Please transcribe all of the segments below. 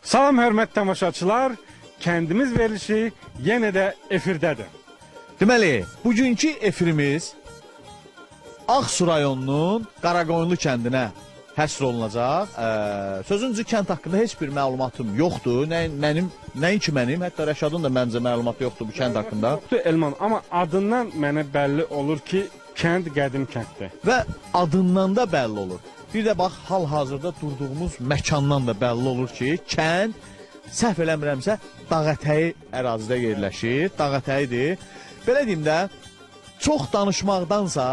Salam hörmətli tamaşaçılar, kəndimiz verilişi yenə də efirdədir. Deməli, bugünkü efirimiz Ağsu rayonunun Qaraqoyunlu kəndinə həsr olunacaq. Sözüncü kənd haqqında heç bir məlumatım yoxdur. Nəinki mənim, hətta Rəşadın da məncə məlumatı yoxdur bu kənd haqqında. Yoxdur Elman, amma adından mənə bəlli olur ki, kənd qədim kənddir. Və adından da bəlli olur. Bir də bax, hal-hazırda durduğumuz məkandan da bəlli olur ki, kənd, səhv eləmirəmsə, dağətəyi ərazidə yerləşir. Dağətəyidir. Belə deyim də, çox danışmaqdansa,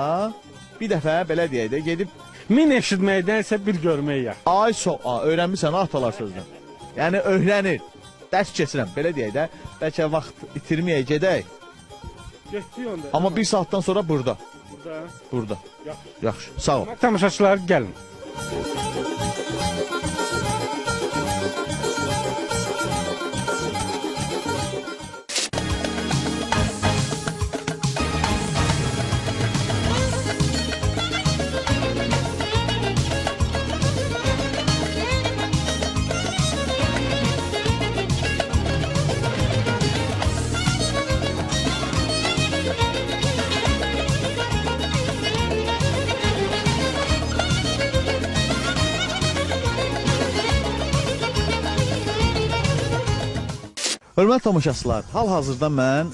bir dəfə belə deyək də, gedib Min eşitməkdənsə bir görməyə. Öyrənmirsən atalar sözünü. Yəni, öyrənir. Dərs keçirəm, belə deyək də, bəlkə vaxt itirməyək, gedək. Getdik onda. Amma bir saatdan sonra burada. Burada. Yaxşı. Sağ ol. Tamaşaçılar gəlin. Hörmətli tamaşaçılar, hal-hazırda mən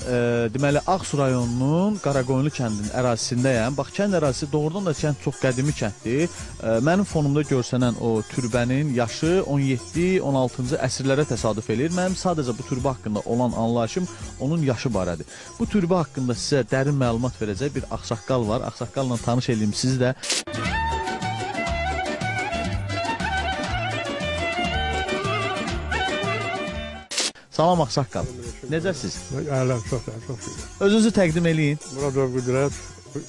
deməli Ağsu rayonunun Qaraqoyunlu kəndinin ərazisindəyəm. Bax, kənd ərazisi doğrudan da kənd çox qədimi kənddir. Mənim fonumda görsənən o türbənin yaşı 17-16-cı əsrlərə təsadüf edir. Mənim sadəcə bu türbə haqqında olan anlayışım onun yaşı barədir. Bu türbə haqqında sizə dərin məlumat verəcək bir ağsaqqal var. Ağsaqqalla tanış edeyim sizi də. Salam ağsaqqal. Necəsiz? Ələm, çox şükür. Özünüzü təqdim eləyin. Muradov Qüdrət,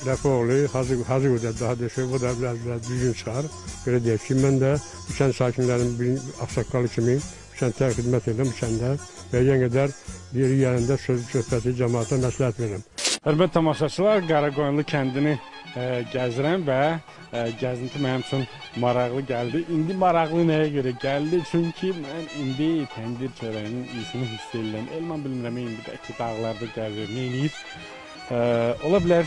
Rəfoğlu, Hacı Qüdrət daha deşək, bu da biraz düzgün çıxar. Belə deyək ki, mən də bu kənd sakinlərinin bir ağsaqqalı kimi bu kənddə xidmət edirəm, bu kəndə və yenə qədər yeri yerində söhbəti cəmaata məsləhət verirəm. Hörmətli tamaşaçılar, Qaraqoyunlu kəndini gəzirəm və gəzinti mənim üçün maraqlı gəldi. İndi maraqlı nəyə görə gəldi? Çünki mən indi təndir çörəyinin iyisini hiss edirəm. Elman bilmirəm, indidəki dağlarda gəzir, neyniyir? Ola bilər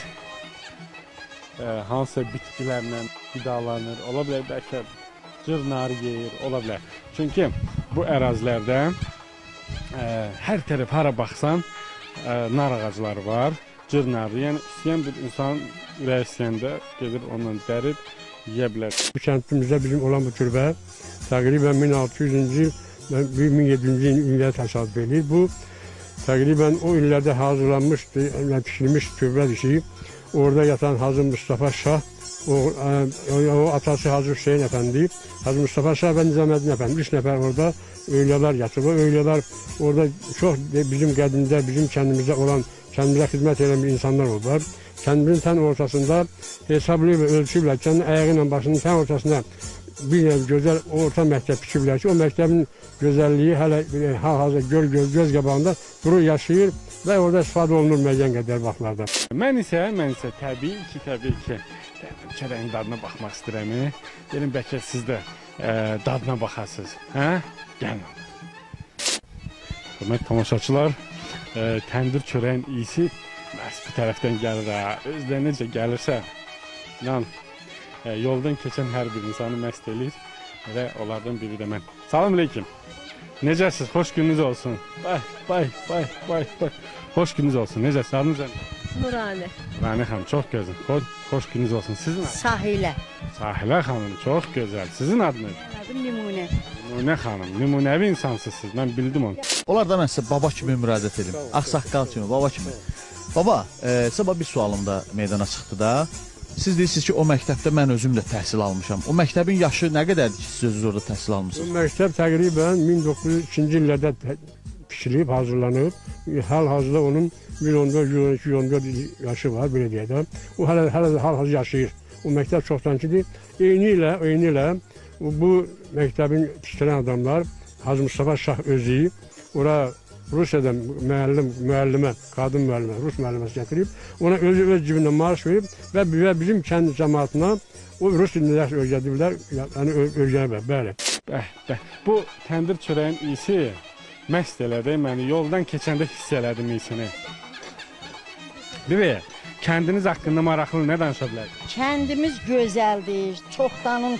hansısa bitkilərlə qidalanır, ola bilər bəlkə cırnarı yeyir, ola bilər. Çünki bu ərazilərdə hər tərəf hara baxsan nar ağacları var. Cırnarı, yəni istəyən bir insan ürək istəyəndə gedir ondan dərib yiyə bilər. Bu kəndimizdə bizim olan bu türbə təqribən 1600-cü, 1700-cü illərə təsadüf edir. Bu təqribən o illərdə hazırlanmışdı, pişirilmiş türbədir ki, orada yatan Hacı Mustafa Şah, o atası Hacı Hüseyin Əfəndi, Hacı Mustafa Şah və Nizaməddin Əfəndi, 3 nəfər orada öylələr yatıb. O öylələr orada çox bizim qədimdə, bizim kəndimizdə olan kəndimizə xidmət edən bir insanlar oldular. Kəndimizin tən ortasında hesablayıb və ölçüblər. Kəndin ayağı ilə başının tən ortasında bir gözəl orta məktəb tikiblər ki, o məktəbin gözəlliyi hələ hal-hazırda göz qabağında durur, yaşayır və orada istifadə olunur müəyyən qədər vaxtlarda. Mən isə təbii ki, çörəyin dadına baxmaq istəyirəm. Gelin bəlkə siz də dadına baxasınız. Hə? Gəlin. Hörmətli tamaşaçılar, təndir çörəyin iyisi məhz bu tərəfdən gəlir. Özdə necə gəlirsə, yoldan keçən hər bir insanı məst edir və onlardan biri də mən. Salam aleyküm. Necəsiz? Xoş gününüz olsun. Bay. Xoş gününüz olsun. Necəsiz? Adınız nədir? Nurani. Nurani xanım, çox gözəl. Xoş gününüz olsun. Sizin adınız? Sahilə. Sahilə xanım, çox gözəl. Sizin adınız? Adım Nümunə. Nümunə xanım, nümunəvi insansınız siz. Mən bildim onu. Onlardan mən sizə baba kimi müraciət edim. Ağsaqqal kimi, baba kimi. Baba, sabah bir sualım da meydana çıxdı da. Siz deyirsiniz ki, o məktəbdə mən özüm də təhsil almışam. O məktəbin yaşı nə qədərdir ki, siz özünüz orada təhsil almışsınız? Bu məktəb təqribən 1902-ci illərdə pişirilib, hazırlanıb. Hal-hazırda onun 114-114 yaşı var, belə deyək də. O hələ hal-hazır yaşayır. O məktəb çoxdankıdır. Eyni ilə bu məktəbin tikdirən adamlar Hacı Mustafa Şah özü ora Rusiyadan müəllimə, qadın müəllimə, Rus müəlliməsi gətirib, ona öz cibindən maaş verib və bizim kənd cəmaatına o Rus dilini öyrədiblər, yəni öyrəniblər, bəli. Bu təndir çörəyin iyisi məst elədi məni. Yoldan keçəndə hiss elədim iyisini. Bibi, kəndiniz haqqında maraqlı nə danışa bilərsiniz? Kəndimiz gözəldir. Çoxdanın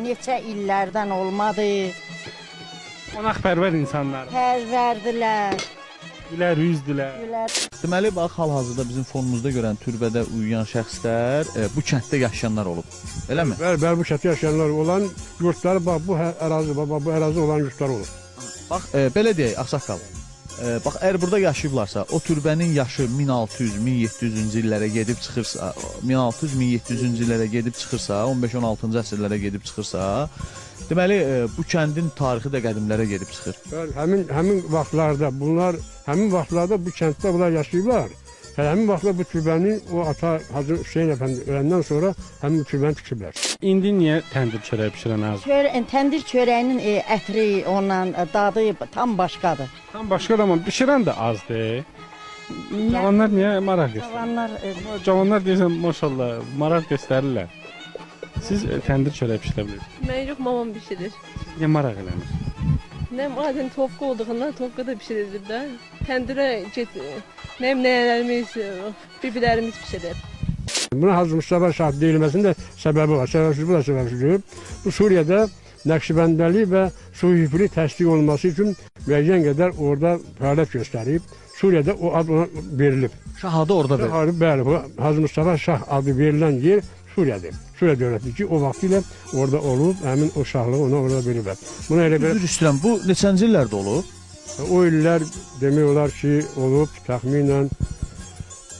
neçə illərdən olmadı. Qonaqpərvər insanlar, Pərvərdilər. gülər üzdülər. Gülər. Deməli, bax, hal-hazırda bizim fonumuzda görən türbədə uyuyan şəxslər bu kənddə yaşayanlar olub. Eləmi? Bəli, bu kənddə yaşayanlar olan yurtlar, bax bu ərazi, bax bu ərazi olan yurtlar olur. Bax, belə deyək, ağsaqqal. Bax, əgər burada yaşayıblarsa, o türbənin yaşı 1600-1700-cü illərə gedib çıxırsa, 1600-1700-cü illərə gedib çıxırsa, 15-16-cı əsrlərə gedib çıxırsa, deməli, bu kəndin tarixi də qədimlərə gedib çıxır. Bəli, həmin vaxtlarda həmin vaxtlarda bu kənddə bunlar yaşayıblar. Həmin vaxtda bu türbəni o ata Hacı Hüseyn əfəndi öləndən sonra həmin türbəni tikiblər. İndi niyə təndir çörəyi bişirən az? Təndir çörəyinin ətri, ondan dadı tam başqadır. Tam başqa da amma bişirən də azdır. Cavanlar niyə maraq göstərir? Cavanlar deyirsən, maşallah, maraq göstərirlər. Siz təndir çörəyi bişirə bilirsiniz. Ben yok, mamam pişirir. Niyə maraq eləmir? Ne madem tofka olduğundan tofka da pişirilir de. Tendire nelerimiz, bibilerimiz pişirir. Buna Hacı Mustafa Şah deyilməsinin də səbəbi var. Səbəbsiz bu da səbəbsizdir. Bu Suriyada Nəqşibəndəli və Sufili təsdiq olunması üçün müəyyən qədər orada fəaliyyət göstərib. Suriyada o ad ona verilib. Şah adı orada verir. Bəli, bu Hacı Mustafa Şah adı verilən yer Suriyadır. Suriya dövləti ki, o vaxtilə orada olub, həmin o şahlığı ona orada veriblər. Buna elə belə Üzr istəyirəm, bu neçənci illərdə olub? o illər demək olar ki, olub təxminən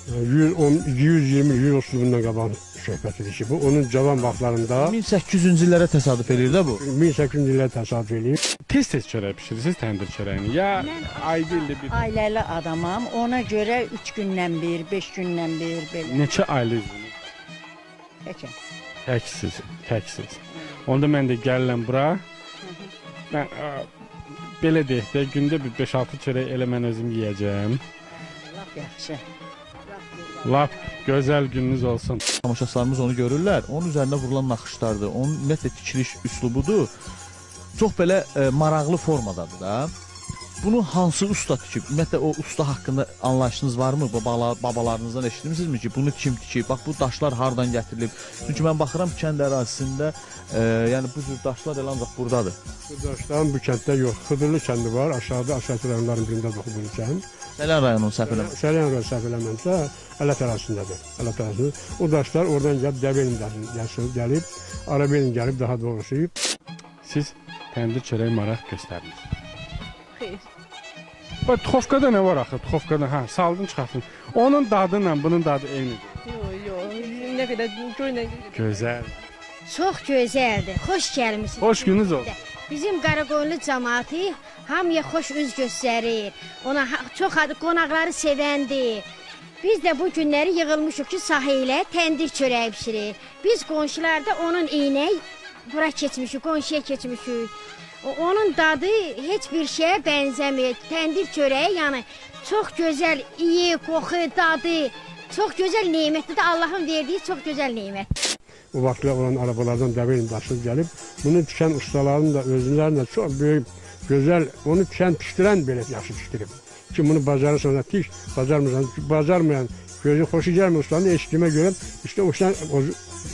120-130 bundan qabaq söhbətidir ki, bu onun cavan vaxtlarında 1800-cü illərə təsadüf eləyir də bu. 1800 illər təsadüf eləyib. Tez-tez çörək bişirirsiniz təndir çörəyini. Ya ayda ildə bir. Ailəli adamam, ona görə 3 gündən bir, 5 gündən bir belə. Neçə aylı iziniz? Peki. Təksiz. Onda mən də gəlirəm bura. Mən belə deyək də gündə bir 5-6 çörək elə mən özüm yeyəcəm. Lap yaxşı. Lap gözəl gününüz olsun. Tamaşaçılarımız onu görürlər. Onun üzərinə vurulan naxışlardır. Onun ümumiyyətlə tikiliş üslubudur. Çox belə maraqlı formadadır da. Bunu hansı usta tikib? Ümumiyyətlə o usta haqqında anlayışınız varmı? Babalarınızdan eşitmisinizmi ki, bunu kim tikib? Bax bu daşlar hardan gətirilib? Çünki mən baxıram kənd ərazisində, yəni bu cür daşlar elə ancaq burdadır. Bu daşların bu kənddə yox. Xıdırlı kəndi var, aşağıda Aşağı rayonların birində doğub bu kənd. Səlyan rayonunun səhv eləmirəm. Səlyan rayonu səhv eləməmsə, Ələt ərazisindədir. Ələt ərazisində. O daşlar oradan gəlib Dəvəlindən gəlib, Arabelin gəlib daha doğrusu. Siz təndir çörəyi maraq göstərdiniz. Hayır. Bax tuxovkada nə var axı? Tuxovkada saldın çıxartdın. Onun dadıyla bunun dadı eynidir. Yok. Ne kadar ne Gözəl. Çox gözəldir. Xoş gəlmisiniz. Xoş gününüz olsun. Bizim Qaraqoyunlu cəmaəti hamıya xoş üz göstərir. Ona çox qonaqları sevəndir. Biz də bu günləri yığılmışıq ki, sahilə təndir çörəyi bişirir. Biz qonşular da onun eynək bura keçmişik, qonşuya keçmişik. Onun dadı heç bir şeyə bənzəmir. Təndir çörəyi yəni çox gözəl, iyi, qoxu, dadı, çox gözəl nemətdir. Allahın verdiyi çox gözəl nemət. O vaxtlar olan arabalardan Dəvəlin daşıb gəlib. Bunu tikən ustaların da özlərində çox böyük, gözəl, onu tikən pişdirən belə yaxşı pişdirib. Ki bunu bacarırsan da tik, bacarmayan, gözü xoşu gəlmir ustanın eşitdiyimə görə işte o işdən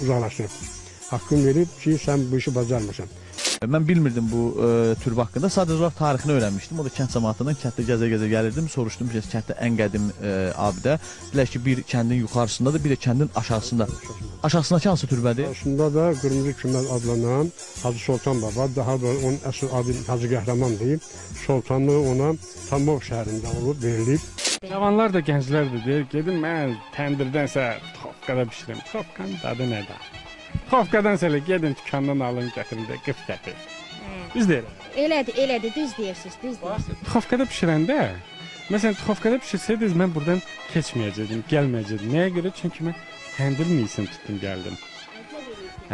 uzaqlaşdırıb. Haqqını verib ki, sən bu işi bacarmırsan. Mən bilmirdim bu türbə haqqında. Sadəcə olaraq tarixini öyrənmişdim. O da kənd cəmaatından kənddə gəzə-gəzə gəlirdim. Soruşdum ki, kənddə ən qədim abidə. Deyirlər ki, bir kəndin yuxarısındadır, bir də kəndin aşağısında. Aşağısındakı hansı türbədir? Aslında da Qırmızı Küməz adlanan Hacı Sultan Baba, daha da onun əsl adı Hacı Qəhrəman deyib, sultanlığı ona Tambov şəhərində olub, verilib. Cavanlar da gənclər də deyir, gedin mən təndirdənsə tuxovkada bişirim. Tuxovkanın dadı nədir? Tuxovkadansə elə gedin dükandan alın, gətirin də qıf gətir. Biz də elə. Elədir, düz deyirsiniz, düz deyirsiniz. Tuxovkada bişirəndə, məsələn tuxovkada bişirsəydiniz mən buradan keçməyəcəkdim, gəlməyəcəkdim. Nəyə görə? Çünki mən təndirin iyisini tutdum, gəldim.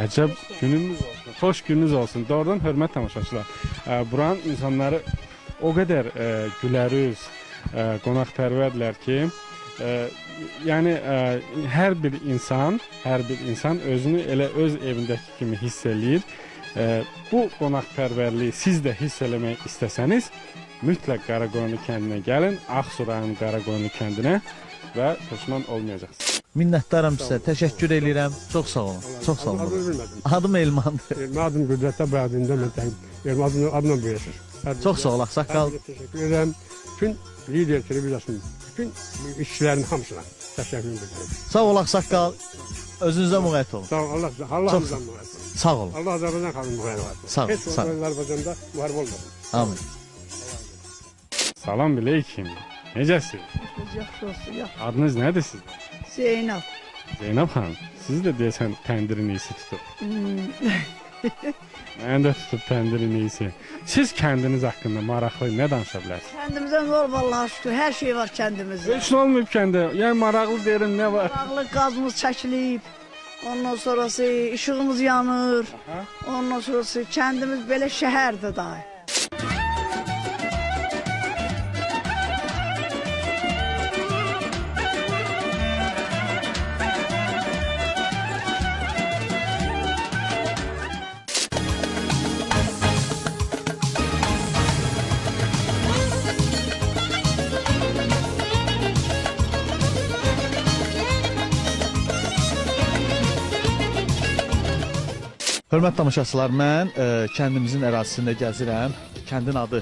Əcəb gününüz olsun, xoş gününüz olsun. Doğrudan hörmət tamaşaçılar. Buranın insanları o qədər gülərüz, qonaqpərvərdirlər ki, yəni hər bir insan özünü elə öz evindəki kimi hiss eləyir. Bu qonaqpərvərliyi siz də hiss eləmək istəsəniz, mütləq Qaraqoyunlu kəndinə gəlin, Ağsu rayonu Qaraqoyunlu kəndinə və peşman olmayacaqsınız. Minnətdaram sizə, təşəkkür edirəm. Çox sağ olun. Çox sağ Adını olun. bilmədim. Adım Elmandır. Elmi adım Qüdrətdə bərdində mən deyim. Elmi adına buyursunuz. Çox sağ ol, ağsaqqal. Təşəkkür edirəm. Bütün lider televiziyasının, bütün işçilərin hamısına təşəkkür edirəm. Sağ ol, ağsaqqal. Özünüzə müğayət olun. Sağ ol, Allah hamıdan müğayət olsun. Sağ olun. Allah Azərbaycan xalqının müğayət olsun. Sağ ol, Heç sağ ol. Azərbaycanda müharibə olmasın. Amin. Salam bileykim. Necəsiz? Yaxşı olsun, yaxşı. Adınız nədir sizin? Zeynep. Zeynəb xanım, siz də deyəsən təndirin iyisi tutub. Mən də tutub təndirin iyisi. Siz kəndiniz haqqında maraqlı nə danışa bilərsiniz? Kendimize var vallahi şükür. Her şey var kendimizde. Heç nə olmayıb kəndə. Yəni maraqlı deyin nə var? Maraqlı gazımız çəkilib. Ondan sonrası işığımız yanır. Ondan sonrası kendimiz böyle şehirde daha. Hörmətli tamaşaçılar, mən kəndimizin ərazisində gəzirəm. Kəndin adı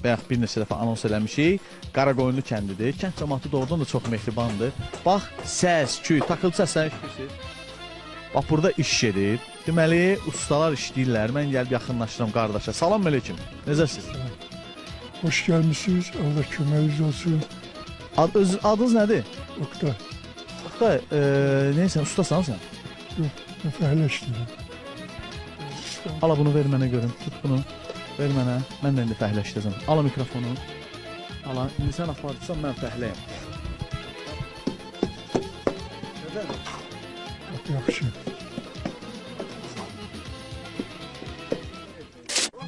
bayaq bir neçə dəfə anons eləmişik. Qaraqoyunlu kəndidir. Kənd cəmaatı doğrudan da çox mehribandır. Bax, səs, küy, takıldı səsləri eşidirsiniz. Bax, burada iş gedir. Deməli, ustalar işləyirlər. Mən gəlib yaxınlaşıram qardaşa. Salam əleykum. Necəsiniz? Hoş gelmişsiniz. Allah köməyiniz olsun. Adınız nədir? Oktay, Oktay, neysən, ustasan sən? ben fəhləşdirəm. Ala bunu ver mənə görüm. Tut bunu. Ver mənə. Mən də indi fəhləşdirəcəm. Ala mikrofonu. Ala, indi sən aparırsan mən fəhləyəm. Yaxşı.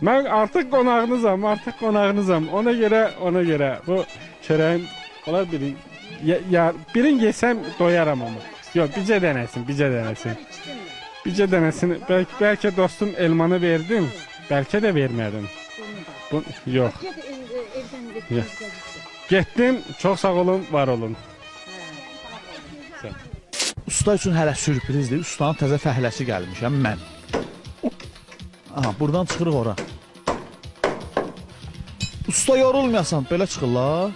Mən artıq qonağınızam. Ona görə bu çörəyin olar birin yesəm doyaram amma. Yox, bircə dənəsin. Bircə dənəsini, bəlkə dostum elmanı verdim, bəlkə də vermədim. Yox. Getdim, çox sağ olun, var olun. Usta üçün hələ sürprizdir. Ustanın təzə fəhləsi gəlmişəm mən. Aha, buradan çıxırıq ora. Usta yorulmayasan, belə çıxırlar.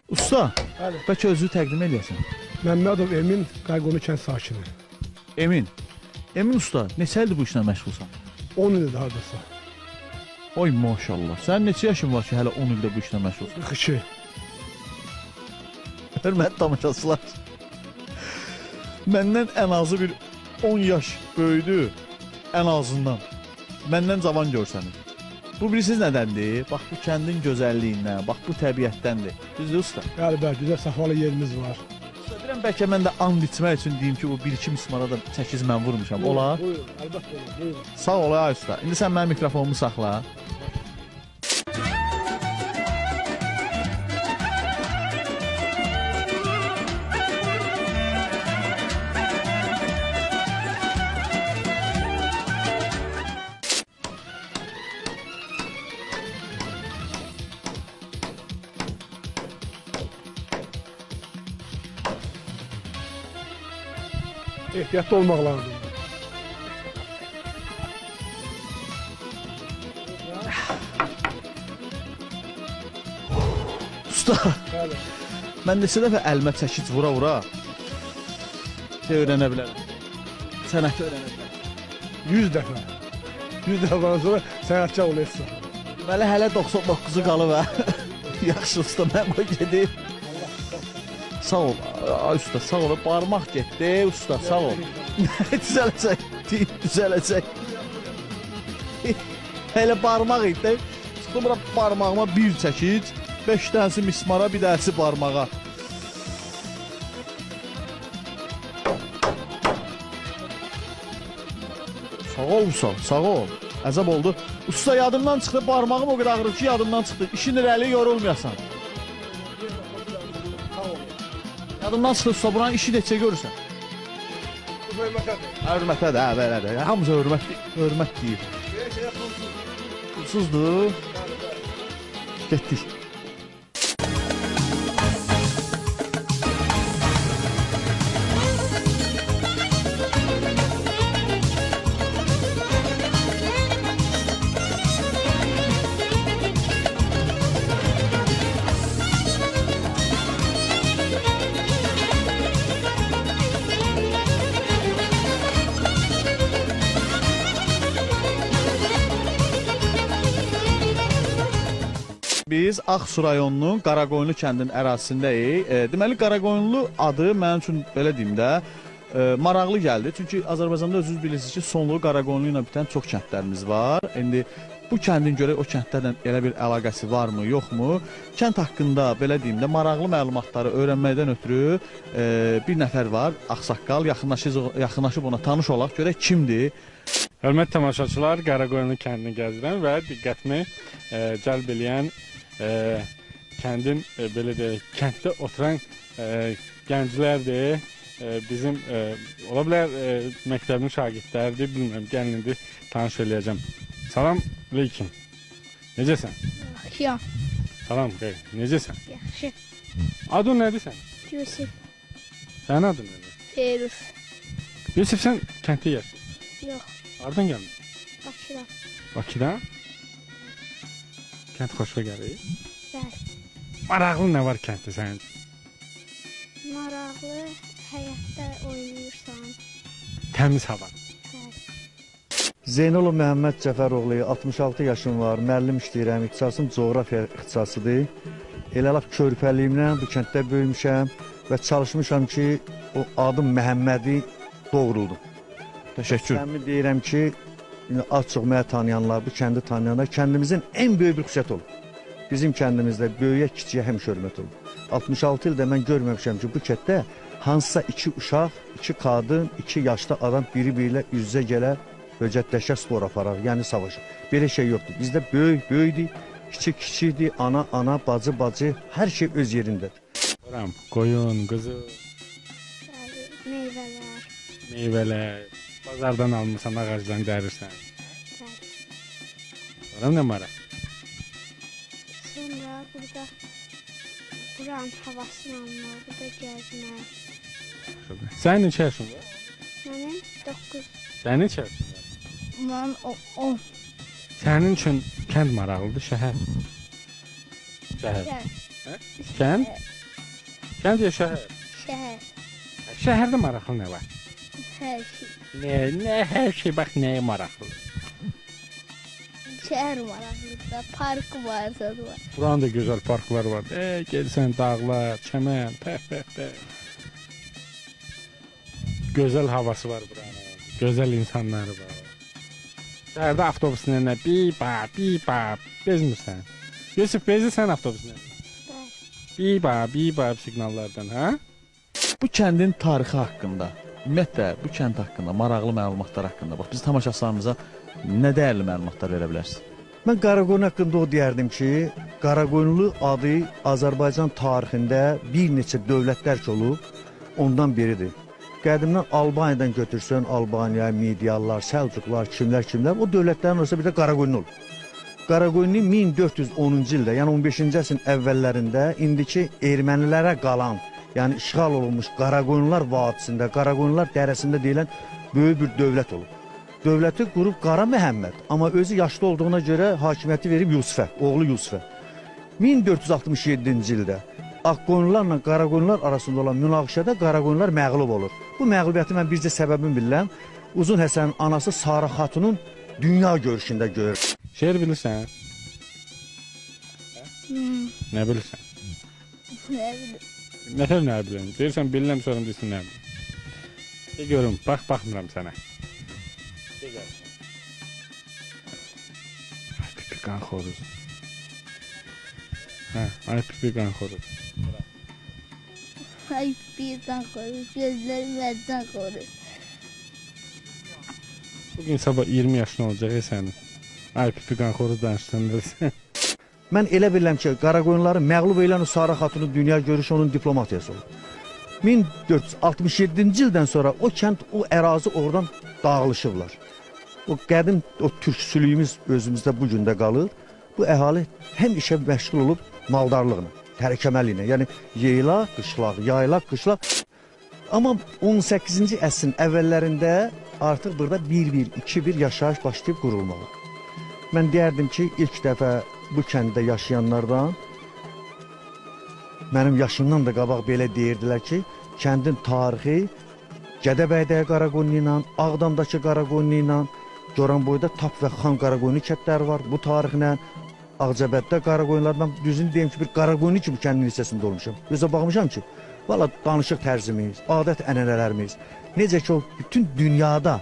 Usta, bəlkə özünü təqdim edəsən. Məmmədov Emin, Qaraqoyunlu kənd sakini. Emin. Emin usta, neçə ildir bu işlə məşğulsan? 10 ildir hardasa. Oy maşallah. Sən neçə yaşın var ki, hələ 10 ildə bu işlə məşğulsan? 42. Hörmətli tamaşaçılar. Məndən ən azı bir 10 yaş böyüdü, ən azından. Məndən cavan görsənir. Bu bilirsiniz nədəndir? Bax bu kəndin gözəlliyindən, bax bu təbiətdəndir. Düzdür usta? Bəli, güzel safalı yerimiz var. Usta deyirəm bəlkə mən də and içmək üçün deyim ki, bu 1-2 mismara da 8 mən vurmuşam. Olar? Buyurun, əlbəttə olur, buyurun. Sağ ol ay usta. İndi sən mənim mikrofonumu saxla. Ehtiyatlı olmaq lazım. Usta, Bəli. mən neçə dəfə əlimə çəkic vura-vura öyrənə bilərəm. Sənəti öyrənə bilərəm. 100 dəfə. 100 dəfədən sonra sənətkar olursan. Deməli hələ 99-u qalıb hə. Yaxşı usta, mən qoy gedim. Sağ ol, ay usta, sağ ol. Barmaq getdi, usta, sağ ol. Düzələcək, düzələcək. Hələ barmaq idi. Çıxdım bura barmağıma bir çəkic, 5 dənəsi mismara, bir dənəsi barmağa. Sağ ol Vüsal, sağ ol. Əzəb oldu. Usta yadımdan çıxdı, barmağım o qədər ağrır ki, yadımdan çıxdı. İşin irəli yorulmayasan. Yadımdan çıxdı usta, buranın işi neçə görürsən. Hörmətə də, belədir. Hamısı hörmət deyir. Pulsuzdur. Getdik. Biz Ağsu rayonunun Qaraqoyunlu kəndinin ərazisindəyik. Deməli Qaraqoyunlu adı mənim üçün belə deyim də maraqlı gəldi. Çünki Azərbaycanda özünüz bilirsiniz ki, sonluğu Qaraqoyunlu ilə bitən çox kəndlərimiz var. İndi bu kəndin görə o kəndlərlə elə bir əlaqəsi varmı, yoxmu? Kənd haqqında belə deyim də maraqlı məlumatları öyrənməkdən ötürü bir nəfər var, ağsaqqal, yaxınlaşıb ona tanış olaq, görək kimdir? Hörmətli tamaşaçılar, Qaraqoyunlu kəndini gəzdirəm və diqqətimi cəlb eləyən kəndin belə deyək, kənddə oturan gənclərdir. Bizim ola bilər məktəbin şagirdləridir, bilmirəm, gəlin indi tanış eləyəcəm. Salam aleyküm. Necəsən? Yaxşı. Salam, xeyr. Necəsən? Yaxşı. Adın nədir sən? Yusif. Sənin adın nədir? Feruz. Yusif, sən kənddə yaşayırsan? Yox. Hardan gəlmisən? Bakıdan. Bakıdan? Kənd xoşuna gəlir? Bəli. Maraqlı nə var kənddə sənin üçün? Maraqlı həyətdə oynayırsan. Təmiz hava. Zeynalov Məhəmməd Cəfəroğlu, 66 yaşım var, müəllim işləyirəm, ixtisasım coğrafiya ixtisasıdır. Elə lap körpəliyimdən bu kənddə böyümüşəm və çalışmışam ki, o adım Məhəmmədi doğruldum. Təşəkkür. Səmimi deyirəm ki, az çox məni tanıyanlar, bu kəndi tanıyanlar, kəndimizin ən böyük bir xüsusiyyət olub. Bizim kəndimizdə böyüyə, kiçiyə həmişə hörmət olub. 66 ildə mən görməmişəm ki, bu kənddə hansısa 2 uşaq, 2 qadın, 2 yaşlı adam biri-biri ilə üz-üzə gələ, höcətləşə spor aparar, yəni savaşır. Belə şey yoxdur. Bizdə böyük böyükdir, kiçik kiçikdir, ana, bacı, hər şey öz yerindədir. Görəm, qoyun, qızıl, Meyvələr. meyvələr, bazardan almısan, ağacdan dərirsən. Görəm nə maraq. Sonra burada buranın havasını almaq, burada gəzmək. Sənin neçə yaşın var? Mənim 9. Sənin neçə yaşın var? Mən 10. Sənin üçün kənd maraqlıdır, şəhər? Şəhər. Hə? Kənd? Kənd ya şəhər? Şəhər. Şəhərdə maraqlı nə var? Hər şey. Nə hər şey, bax nəyə maraqlıdır? Şəhər maraqlıdır, park var, zad var. Buranın da gözəl parklar var. Gelsən dağlar, çəmən, pəh. Gözəl havası var buranın. Gözəl insanları var. Şəhərdə avtobusla nə biba, bezmirsən. Yusuf, bezirsən avtobusla? Biba siqnallardan, hə? Bu kəndin tarixi haqqında, ümumiyyətlə bu kənd haqqında, maraqlı məlumatlar haqqında, bax biz tamaşaçılarımıza nə dəyərli məlumatlar verə bilərsiniz? Mən Qaraqoyun haqqında o deyərdim ki, Qaraqoyunlu adı Azərbaycan tarixində bir neçə dövlətlər ki olub, ondan biridir. Qədimdən Albaniyadan götürsən, Albaniya, Midiyalılar, Səlcuqlar, kimlər, o dövlətlərin olsa bir də Qaraqoyunlu olub. Qaraqoyunlu 1410-cu ildə, yəni 15-ci əsrin əvvəllərində indiki ermənilərə qalan, yəni işğal olunmuş Qaraqoyunlular vadisində, Qaraqoyunlular dərəsində deyilən böyük bir dövlət olub. Dövləti qurub Qara Məhəmməd, amma özü yaşlı olduğuna görə hakimiyyəti verib Yusifə, oğlu Yusifə. 1467-ci ildə Ağqoyunlularla Qaraqoyunlular arasında olan münaqişədə Qaraqoyunlular məğlub olur. Bu məğlubiyyəti mən bircə səbəbini bilirəm. Uzun Həsənin anası Sarı Xatunun dünya görüşündə görür. Şeir bilirsən? Nə bilirsən? Nə bilim. Nətər nə bilirəm? Deyirsən bilirəm, sonra deyirsən nə bilirəm. De görüm, baxmıram sənə. De gör. Ay pipi qan xoruz. Hə, ay pipi qan xoruz. Ay birdən xoruz, gözlərim əddən xoruz. Bugün sabah 20 yaşın olacaq sənin. Ay pipi qan xoruz danışdın. Mən elə bilirəm ki, Qaraqoyunları məğlub edən o Sarı Xatunun dünya görüşü onun diplomatiyası olub. 1467-ci ildən sonra o kənd, o ərazi oradan dağılışıblar. O qədim, o türkçülüyümüz özümüzdə bu gün də qalır. Bu əhali həmişə məşğul olub maldarlıqla, tərəkəməliylə. Yəni yeylaq, qışlaq, yaylaq, qışlaq. Amma 18-ci əsrin əvvəllərində artıq burada 1-1, 2-1 yaşayış başlayıb qurulmağa. Mən deyərdim ki, ilk dəfə bu kəndə yaşayanlardan, mənim yaşımdan da qabaq belə deyirdilər ki, kəndin tarixi Gədəbəydəki Qaraqoyunlu ilə, Ağdamdakı Qaraqoyunlu ilə, Goranboyda Tap və Xan Qaraqoyunlu kətləri var. Bu tarixlə Ağcabəddə Qaraqoyunlar, mən düzünü deyim ki, bir Qaraqoyunlu kimi kəndin hissəsində olmuşam. Özə baxmışam ki, valla danışıq tərzimiz, adət ənənələrimiz, necə ki o bütün dünyada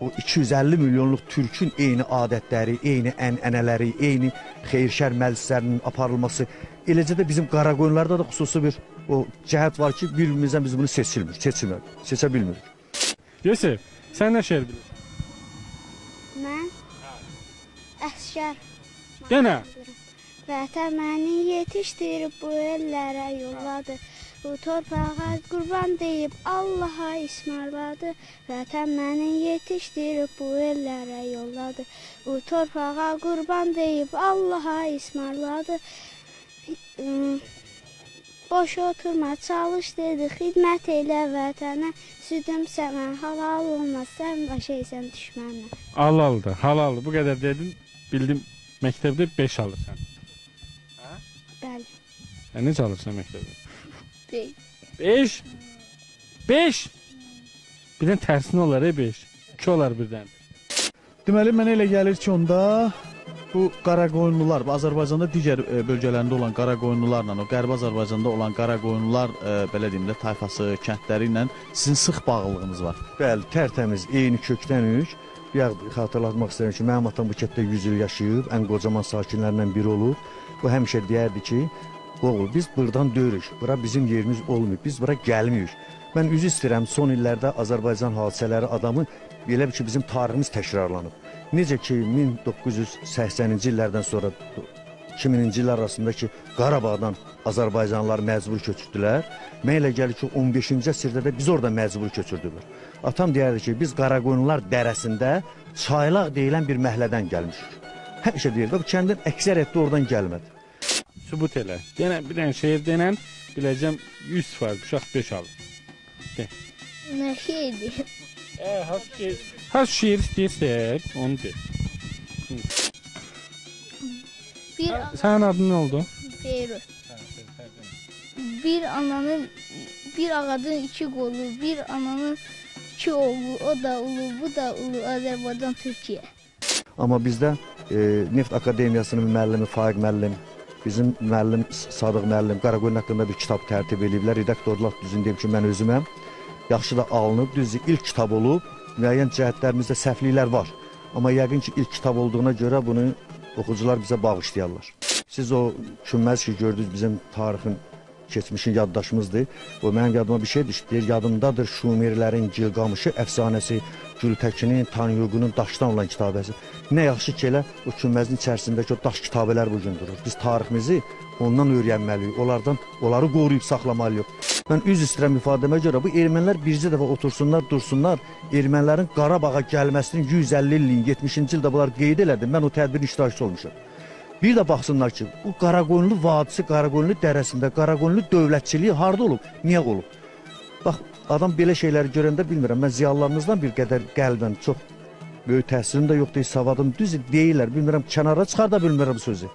o 250 milyonluq türkün eyni adətləri, eyni ənənələri, eyni xeyir-şər məclislərinin aparılması, eləcə də bizim Qaraqoyunlarda da xüsusi bir o cəhət var ki, bir-birimizdən biz bunu seçə bilmirik. Yusif, sən nə şeir bilirsən? Mən əsgər. Yenə? Vətən məni yetişdirib bu ellərə yolladı. Bu torpağa qurban deyib Allaha ismarladı. Vətən məni yetişdirib bu ellərə yolladı. Bu torpağa qurban deyib Allaha ismarladı. Boş oturma, çalış dedi, xidmət elə vətənə. Südüm sənə halal olmaz, sən başaysan düşmənə. Halaldır, halaldır. Bu qədər dedin, bildim məktəbdə 5 alırsan. Bəli. Necə alırsan məktəbdə? 5. 5? Birdən tərsinə olar 5. 2 olar birdən. Deməli, mənə elə gəlir ki, onda bu Qaraqoyunlular, Azərbaycanda digər bölgələrində olan Qaraqoyunlularla, o Qərbi Azərbaycanda olan Qaraqoyunlular, belə deyim də, tayfası, kəndləri ilə sizin sıx bağlılığınız var. Bəli, tərtəmiz, eyni kökdənik. Bir xatırlatmaq istəyirəm ki, mənim atam bu kənddə 100 il yaşayıb, ən qocaman sakinlərindən biri olub. O həmişə deyərdi ki, oğul, biz buradan döyürük, bura bizim yerimiz olmuyor, biz bura gəlmiyoruz. Mən üzü istəyirəm, son illərdə Azərbaycan hadisələri adamı belə ki, bizim tariximiz təkrarlanıb. Necə ki, 1980-ci illərdən sonra 2000-ci illər arasındakı Qarabağdan Azərbaycanlılar məcbur köçürdülər. Mən elə gəlir ki, 15-ci əsrdə də biz orada məcbur köçürdülər. Atam deyərdi ki, biz Qaraqoyunlular dərəsində çaylaq deyilən bir məhəllədən gəlmişik. Həmişə deyirdi, bu kəndin əksəriyyəti oradan gəlmədi. Sübut elə. Yenə bir dənə şeir denən, biləcəm 100% uşaq 5 alır. De. Nə şeydir? Has şiir istəyirsən, onu de. Sənin adın nə oldu? Feyruz. Bir ağacın 2 qolu, bir ananın 2 oğlu, o da ulu, bu da ulu, Azərbaycan, Türkiyə. Amma bizdə Neft Akademiyasının müəllimi Faiq müəllim, bizim müəllim Sadıq müəllim Qaraqoyun haqqında bir kitab tərtib ediblər. Redaktorlar düzün deyim ki, mən özüməm. Yaxşı da alınıb, düzdür, ilk kitab olub. Müəyyən cəhətlərimizdə səhvliklər var. Amma yəqin ki, ilk kitab olduğuna görə bunu oxucular bizə bağışlayarlar. Siz o künməz ki, gördünüz bizim tarixin, keçmişin yaddaşımızdır. O mənim yadıma bir şey düşdü. Yadımdadır Şumerlərin Gilgamışı əfsanəsi, Gültəkinin, Tanyuqunun daşdan olan kitabəsi. Nə yaxşı ki, elə o künməzin içərisindəki o daş kitabələr bu gün durur. Biz tariximizi ondan öyrənməliyik, onları qoruyub saxlamalıyıq. Mən üz istəyirəm ifadəmə görə bu ermənilər bircə dəfə otursunlar, dursunlar. Ermənilərin Qarabağa gəlməsinin 150 illiyin 70-ci ildə bunlar qeyd elədi. Mən o tədbirin iştirakçısı olmuşam. Bir də baxsınlar ki, bu Qaraqoyunlu vadisi, Qaraqoyunlu dərəsində Qaraqoyunlu dövlətçiliyi harda olub, niyə olub? Bax, adam belə şeyləri görəndə bilmirəm, mən ziyalılarımızdan bir qədər qəlbən çox böyük təhsilim də yoxdur, savadım düz deyirlər, bilmirəm, kənara çıxar da bilmirəm sözü.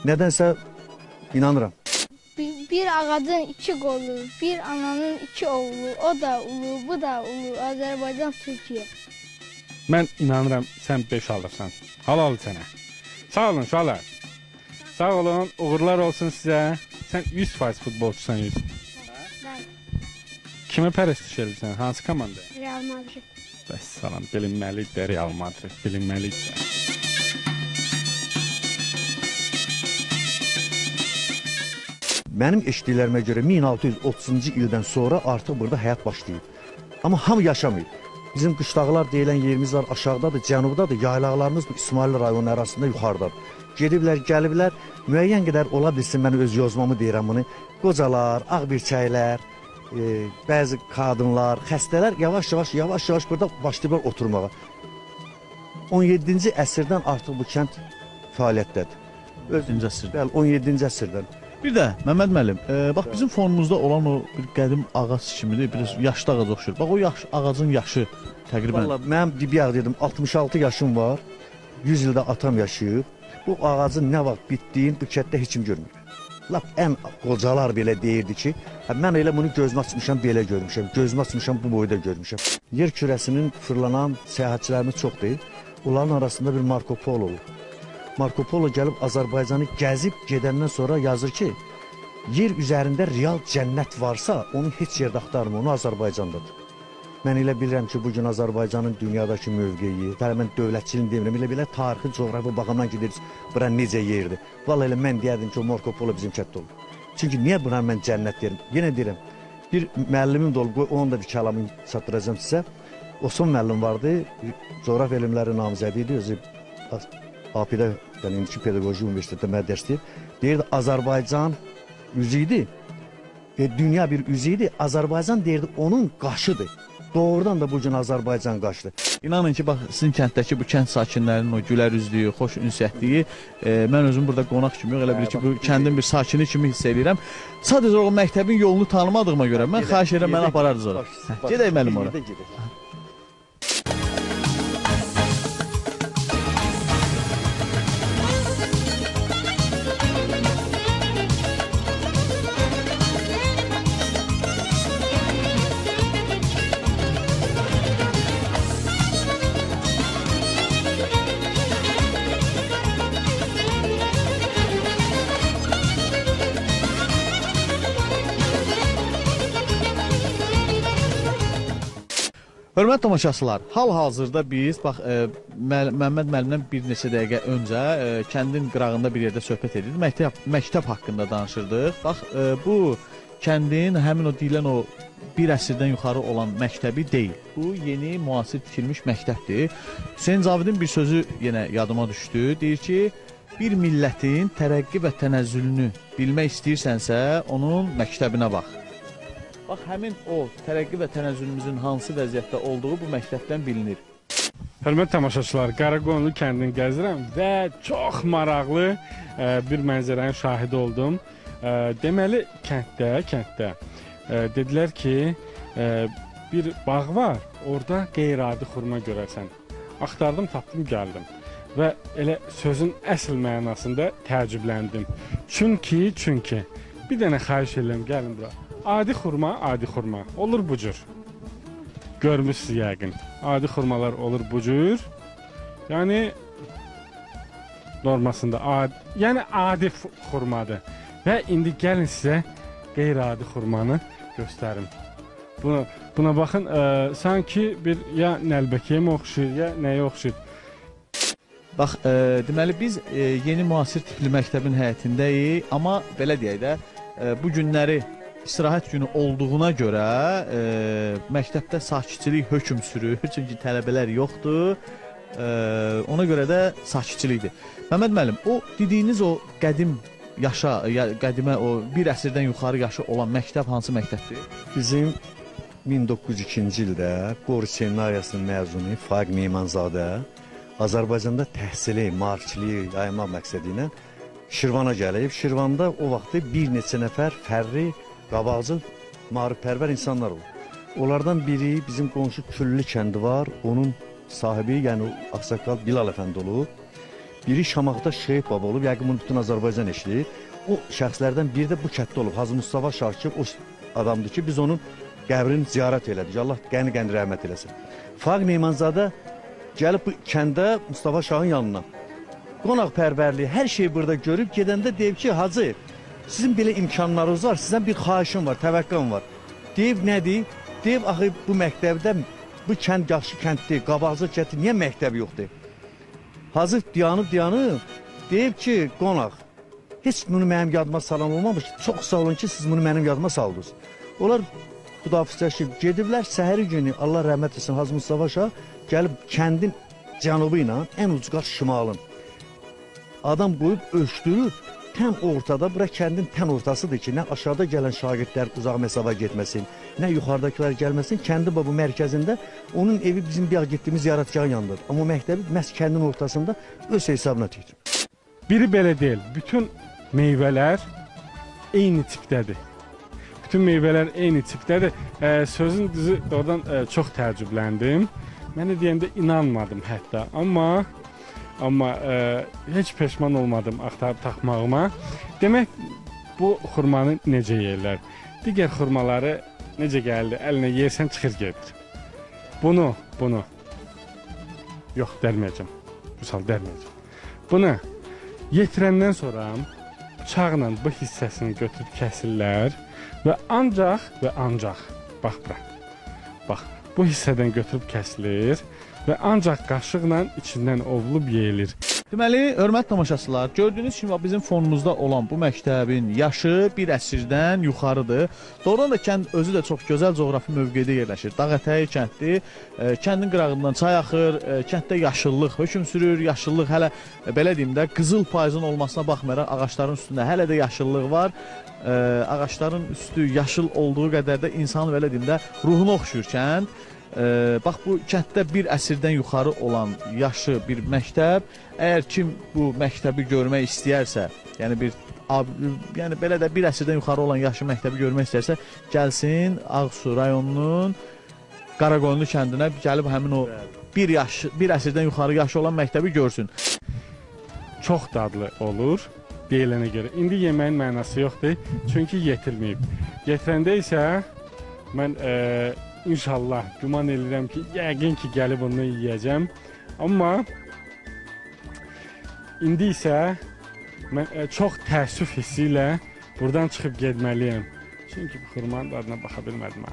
Nədənsə inanıram. Bir ağacın 2 qolu, bir ananın 2 oğlu, o da ulu, bu da ulu, Azərbaycan, Türkiyə. Mən inanıram, sən 5 alırsan. Halal sənə. Sağ olun uşaqlar. Sağ olun, uğurlar olsun sizə. Sən 100% futbolçusan 100. Kimə pərəstiş edirsən? Hansı komanda? Real Madrid. Bəs salam, bilinməlidir Real Madrid, bilinməlidir. Mənim eşitdiklərimə görə 1630-cu ildən sonra artıq burada həyat başlayıb. Amma hamı yaşamayıb. Bizim qışlaqlar deyilən yerimiz var, aşağıdadır, cənubdadır, yaylaqlarımız bu İsmail rayonu arasında yuxarıdadır. Gediblər, gəliblər, müəyyən qədər ola bilsin, mən öz yozmamı deyirəm bunu. Qocalar, ağbirçəklər, bəzi qadınlar, xəstələr yavaş-yavaş burada başlayırlar oturmağa. 17-ci əsrdən artıq bu kənd fəaliyyətdədir. 17-ci əsrdə. Bəli, 17-ci əsrdən. Bir də Məmməd müəllim, bax bizim fonumuzda olan o bir qədim ağac kimidir, bir yaşlı ağac oxşur. Bax o ağacın yaşı təqribən. Vallahi mənim dibiyaq dedim, 66 yaşım var. 100 ildə atam yaşayıb. Bu ağacın nə vaxt bitdiyini bu kənddə heç kim görmür. Lap ən qocalar belə deyirdi ki, mən elə bunu gözümü açmışam, belə görmüşəm. Gözümü açmışam, bu boyda görmüşəm. Yer kürəsinin fırlanan səyahətçilərimiz çoxdur. Onların arasında bir Marco Polo olur. Marco Polo gəlib Azərbaycanı gəzib gedəndən sonra yazır ki, yer üzərində real cənnət varsa, onu heç yerdə axtarmır, onu Azərbaycandadır. Mən elə bilirəm ki, bugün Azərbaycanın dünyadakı mövqeyi, mən dövlətçiliyin demirəm, elə tarixi, coğrafi baxımdan gidirik, bura necə yerdir. Vallahi elə mən deyərdim ki, o Marco Polo bizim kətdə olur. Çünki niyə buna mən cənnət deyirəm? Yenə deyirəm, bir müəllimim də olub, onun da bir kəlamını çatdıracağım sizə. Osman müəllim vardı, coğrafi elmləri namizədi idi, özü APİ-də, yəni İndiki Pedaqoji Universitetdə mənə dərs deyir. Deyirdi, Azərbaycan üzü idi, dünya bir üzü idi, Azərbaycan deyirdi, onun qaşıdır. Doğrudan da bugün Azərbaycan qaşdı. İnanın ki, bax sizin kənddəki bu kənd sakinlərinin o gülər üzlüyü, xoş ünsiyyətliyi mən özüm burada qonaq kimi yox, elə bir ki, bu kəndin bir sakini kimi hiss edirəm. Sadəcə o məktəbin yolunu tanımadığıma görə mən xahiş edirəm məni aparardınız ora. Gedək müəllim ora. Hörmətli tamaşaçılar, hal-hazırda biz bax Məmməd müəllimdən bir neçə dəqiqə öncə kəndin qırağında bir yerdə söhbət edirdik. Məktəb haqqında danışırdıq. Bax bu kəndin həmin o deyilən o bir əsrdən yuxarı olan məktəbi deyil. Bu yeni müasir tikilmiş məktəbdir. Hüseyn Cavidin bir sözü yenə yadıma düşdü. Deyir ki, bir millətin tərəqqi və tənəzzülünü bilmək istəyirsənsə, onun məktəbinə bax. Bax, həmin o tərəqqi və tənəzzülümüzün hansı vəziyyətdə olduğu bu məktəbdən bilinir. Hörmətli tamaşaçılar, Qaraqoyunlu kəndini gəzirəm və çox maraqlı bir mənzərənin şahidi oldum. Deməli, kənddə dedilər ki, bir bağ var, orada qeyri-adi xurma görərsən. Axtardım, tapdım, gəldim. Və elə sözün əsl mənasında təəccübləndim. Çünki, bir dənə xahiş edirəm, gəlin bura. Adi xurma. Olur bu cür. Görmüşsünüz yəqin. Adi xurmalar olur bu cür. Yəni normasında adi xurmadır. Və indi gəlin sizə qeyri-adi xurmanı göstərim. Buna baxın, sanki bir ya nəlbəkiyə mi oxşuyur, ya nəyə oxşuyur. Bax, deməli biz yeni müasir tipli məktəbin həyətindəyik, amma belə deyək də, bu günləri istirahət günü olduğuna görə məktəbdə sakitçilik hökm sürür, çünki tələbələr yoxdur, ona görə də sakitçilikdir. Məmməd müəllim, o dediyiniz o qədim yaşa, qədimə o bir əsrdən yuxarı yaşı olan məktəb hansı məktəbdir? Bizim 1902-ci ildə Qori seminariyasının məzunu Faiq Meymanzadə Azərbaycanda təhsili, maarifçiliyi yaymaq məqsədi ilə Şirvana gəlib. Şirvanda o vaxtı bir neçə nəfər fərri, qabaqcıl, maarifpərvər insanlar olur. Onlardan biri bizim qonşu Küllü kəndi var, onun sahibi, yəni Ağsaqqal Bilal Əfəndi olub. Biri Şamaxıda Şeyh Baba olub, yəqin bunu bütün Azərbaycan eşləyir. O şəxslərdən biri də bu kətdə olub. Hacı Mustafa Şakir o adamdır ki, biz onun qəbrini ziyarət elədik. Allah qəni-qəni rəhmət eləsin. Faiq Meymanzadə gəlib bu kəndə Mustafa Şahın yanına. Qonaqpərvərliyi, hər şeyi burada görüb gedəndə deyib ki, Hacı, sizin belə imkanlarınız var, sizdən bir xahişim var, təvəqqəm var. Deyib nədir? Deyib, axı bu məktəbdə, bu kənd yaxşı kənddir, qabaqcıl kənddir, niyə məktəb yoxdur? Hacı dayanıb, deyib ki, qonaq, heç bunu mənim yadıma salan olmamış, çox sağ olun ki, siz bunu mənim yadıma saldınız. Onlar xudafizləşib gediblər, səhəri günü, Allah rəhmət etsin, Hacı Mustafa Şah gəlib kəndin cənubu ilə ən ucqar şimalın. Adam qoyub ölçdürüb, tən ortada, bura kəndin tən ortasıdır ki, nə aşağıda gələn şagirdlər uzaq məsafə getməsin, nə yuxarıdakılar gəlməsin. Kəndi bu mərkəzində, onun evi bizim bir getdiyimiz ziyarətgahın yanındadır. Amma məktəbi məhz kəndin ortasında öz hesabına tikdir. Biri belə deyil, bütün meyvələr eyni tipdədir. Bütün meyvələr eyni tipdədir. Sözün düzü oradan çox təəccübləndim. Mənə deyəndə inanmadım hətta. Amma heç peşman olmadım axtarıb taxmağıma. Demək, bu xurmanı necə yeyirlər? Digər xurmaları necə gəldi? Əlinə yersən çıxır gedir. Bunu yox, dərməyəcəm. Bu sal dərməyəcəm. Bunu yetirəndən sonra bıçaqla bu hissəsini götürüb kəsirlər və ancaq bax bura. Bax, bu hissədən götürüb kəsilir və ancaq qaşıqla içindən ovulub yeyilir. Deməli, hörmətli tamaşaçılar, gördüyünüz kimi bizim fonumuzda olan bu məktəbin yaşı bir əsrdən yuxarıdır. Doğrudan da kənd özü də çox gözəl coğrafi mövqedə yerləşir. Dağ ətəyi kənddir, kəndin qırağından çay axır, kənddə yaşıllıq hökm sürür, yaşıllıq hələ belə deyim də qızıl payızın olmasına baxmayaraq ağacların üstündə hələ də yaşıllıq var. Ağacların üstü yaşıl olduğu qədər də insanın belə deyim də ruhunu oxşuyur kənd. Bax bu kənddə bir əsrdən yuxarı olan yaşı bir məktəb, əgər kim bu məktəbi görmək istəyərsə, yəni belə də bir əsrdən yuxarı olan yaşı məktəbi görmək istəyərsə, gəlsin Ağsu rayonunun Qaraqoyunlu kəndinə, gəlib həmin o bir əsrdən yuxarı yaşı olan məktəbi görsün. Çox dadlı olur deyilənə görə. İndi yeməyin mənası yoxdur, çünki yetilməyib. Yetirəndə isə mən İnşallah güman edirəm ki, yəqin ki gəlib onu yeyəcəm. Amma indi isə mən çox təəssüf hissi ilə buradan çıxıb getməliyəm. Çünki bu xurmanın dadına baxa bilmədim.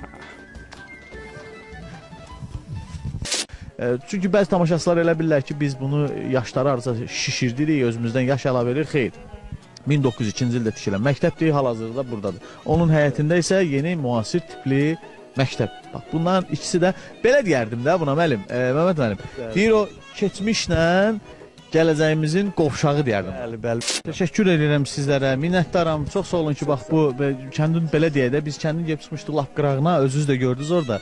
Çünki bəzi tamaşaçılar elə bilirlər ki, biz bunu yaşları arıza şişirdirik, özümüzdən yaş əlavə edirik. Xeyr. 1902-ci ildə tikilən məktəbdir, hal-hazırda buradadır. Onun həyətində isə yeni müasir tipli məktəb. Bax, bunların ikisi də belə deyərdim də buna müəllim, Məhəmməd müəllim. Deyir o keçmişlə gələcəyimizin qovşağı deyərdim. Bəli. Təşəkkür edirəm sizlərə, minnətdaram. Çox sağ olun ki, bax bu kəndin belə deyək də biz kəndin gəlib çıxmışdıq lap qırağına, özünüz də gördünüz orada.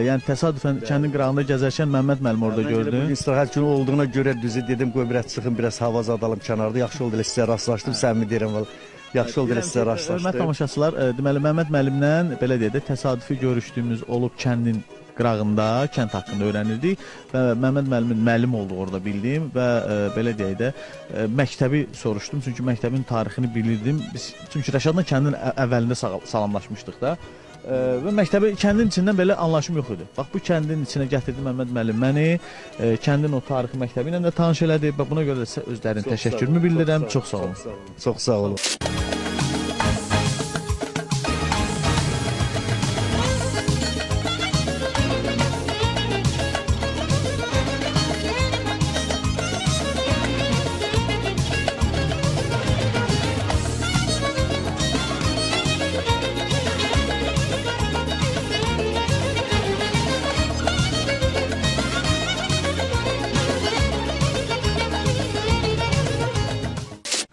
Yəni təsadüfən kəndin qırağında gəzərkən Məhəmməd müəllim orada gördüm. Bu istirahət günü olduğuna görə düzü dedim qoy biraz çıxım, biraz hava zadalım kənarda. Yaxşı oldu sizə rastlaşdım, səmimi deyirəm valla. Yaxşı oldu sizə rastlaşdım. Hörmətli tamaşaçılar, deməli Məhəmməd müəllimlə belə deyək də təsadüfi görüşdüyümüz olub kəndin qırağında, kənd haqqında öyrənirdik və Məhəmməd müəllimin müəllim olduğu orada bildim və belə deyək də məktəbi soruşdum, çünki məktəbin tarixini bilirdim. Biz çünki Rəşadla kəndin əvvəlində salamlaşmışdıq da və məktəbi kəndin içindən belə anlaşım yox idi. Bax bu kəndin içinə gətirdi Məhəmməd müəllim məni, kəndin o tarixi məktəbi ilə də tanış elədi və buna görə də sizə özlərinin təşəkkürümü bildirirəm. Çox sağ olun. Çox sağ olun.